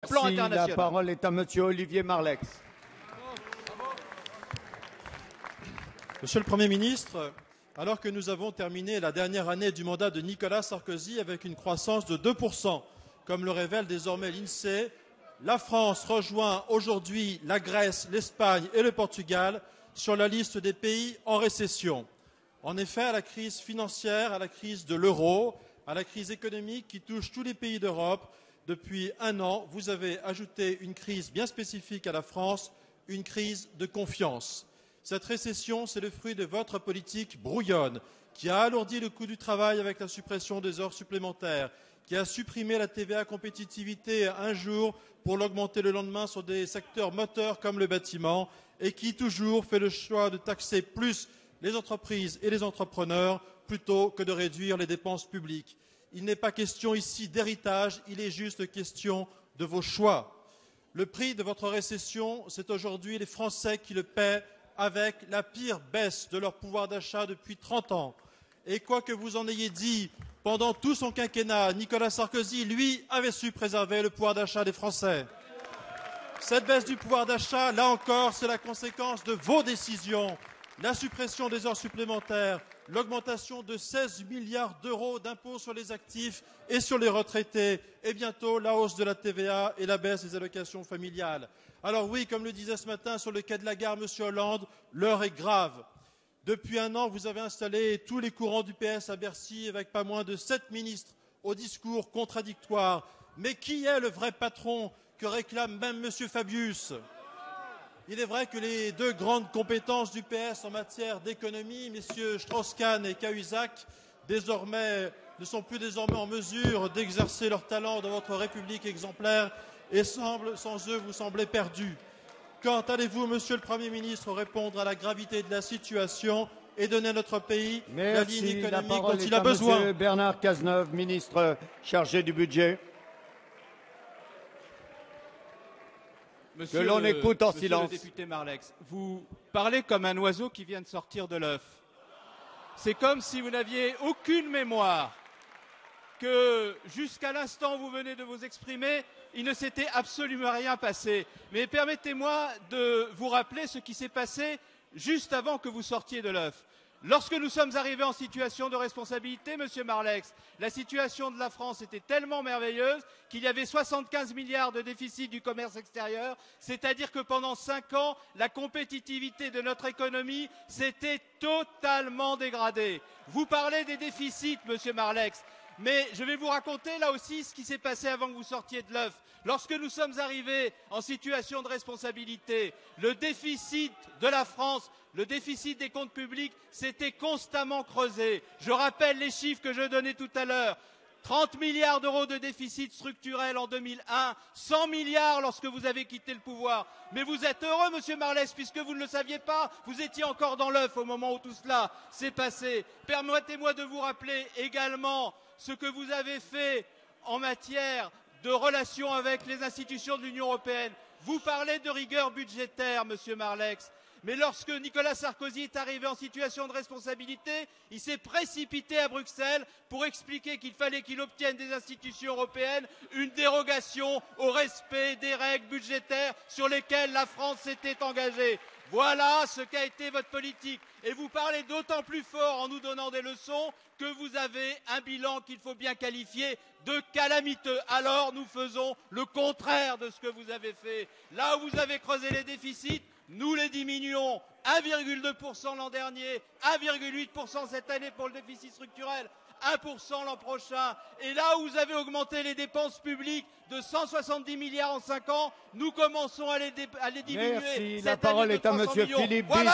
plan Merci, international. la parole est à Monsieur Olivier Marleix. Monsieur le Premier ministre, alors que nous avons terminé la dernière année du mandat de Nicolas Sarkozy avec une croissance de 2%, comme le révèle désormais l'INSEE, la France rejoint aujourd'hui la Grèce, l'Espagne et le Portugal sur la liste des pays en récession. En effet, à la crise financière, à la crise de l'euro, à la crise économique qui touche tous les pays d'Europe, depuis un an, vous avez ajouté une crise bien spécifique à la France, une crise de confiance. Cette récession, c'est le fruit de votre politique brouillonne, qui a alourdi le coût du travail avec la suppression des heures supplémentaires, qui a supprimé la TVA compétitivité un jour pour l'augmenter le lendemain sur des secteurs moteurs comme le bâtiment, et qui toujours fait le choix de taxer plus les entreprises et les entrepreneurs plutôt que de réduire les dépenses publiques. Il n'est pas question ici d'héritage, il est juste question de vos choix. Le prix de votre récession, c'est aujourd'hui les Français qui le paient avec la pire baisse de leur pouvoir d'achat depuis 30 ans. Et quoi que vous en ayez dit, pendant tout son quinquennat, Nicolas Sarkozy, lui, avait su préserver le pouvoir d'achat des Français. Cette baisse du pouvoir d'achat, là encore, c'est la conséquence de vos décisions. La suppression des heures supplémentaires, l'augmentation de 16 milliards d'euros d'impôts sur les actifs et sur les retraités, et bientôt la hausse de la TVA et la baisse des allocations familiales. Alors oui, comme le disait ce matin sur le quai de la gare M. Hollande, l'heure est grave. Depuis un an, vous avez installé tous les courants du PS à Bercy avec pas moins de 7 ministres au discours contradictoire. Mais qui est le vrai patron que réclame même M. Fabius ? Il est vrai que les deux grandes compétences du PS en matière d'économie, messieurs Strauss-Kahn et Cahuzac, ne sont plus désormais en mesure d'exercer leur talent dans votre République exemplaire et sans eux, vous semblez perdus. Quand allez-vous, monsieur le Premier ministre, répondre à la gravité de la situation et donner à notre pays la ligne économique dont il a besoin ? Monsieur Bernard Cazeneuve, ministre chargé du budget. Que l'on écoute en silence. Monsieur le député Marleix, vous parlez comme un oiseau qui vient de sortir de l'œuf. C'est comme si vous n'aviez aucune mémoire, que jusqu'à l'instant où vous venez de vous exprimer, il ne s'était absolument rien passé. Mais permettez-moi de vous rappeler ce qui s'est passé juste avant que vous sortiez de l'œuf. Lorsque nous sommes arrivés en situation de responsabilité, Monsieur Marleix, la situation de la France était tellement merveilleuse qu'il y avait 75 milliards de déficit du commerce extérieur, c'est-à-dire que pendant 5 ans, la compétitivité de notre économie s'était totalement dégradée. Vous parlez des déficits, Monsieur Marleix, mais je vais vous raconter là aussi ce qui s'est passé avant que vous sortiez de l'œuf. Lorsque nous sommes arrivés en situation de responsabilité, le déficit de la France, le déficit des comptes publics s'était constamment creusé. Je rappelle les chiffres que je donnais tout à l'heure. 30 milliards d'euros de déficit structurel en 2001, 100 milliards lorsque vous avez quitté le pouvoir. Mais vous êtes heureux, Monsieur Marleix, puisque vous ne le saviez pas, vous étiez encore dans l'œuf au moment où tout cela s'est passé. Permettez-moi de vous rappeler également ce que vous avez fait en matière de relations avec les institutions de l'Union européenne. Vous parlez de rigueur budgétaire, Monsieur Marleix. Mais lorsque Nicolas Sarkozy est arrivé en situation de responsabilité, il s'est précipité à Bruxelles pour expliquer qu'il fallait qu'il obtienne des institutions européennes une dérogation au respect des règles budgétaires sur lesquelles la France s'était engagée. Voilà ce qu'a été votre politique. Et vous parlez d'autant plus fort en nous donnant des leçons que vous avez un bilan qu'il faut bien qualifier de calamiteux. Alors nous faisons le contraire de ce que vous avez fait. Là où vous avez creusé les déficits, nous les diminuons. 1,2% l'an dernier, 1,8% cette année pour le déficit structurel, 1% l'an prochain. Et là où vous avez augmenté les dépenses publiques de 170 milliards en 5 ans, nous commençons à les diminuer. Merci. Cette La parole année de est à 300 monsieur millions. Philippe Voilà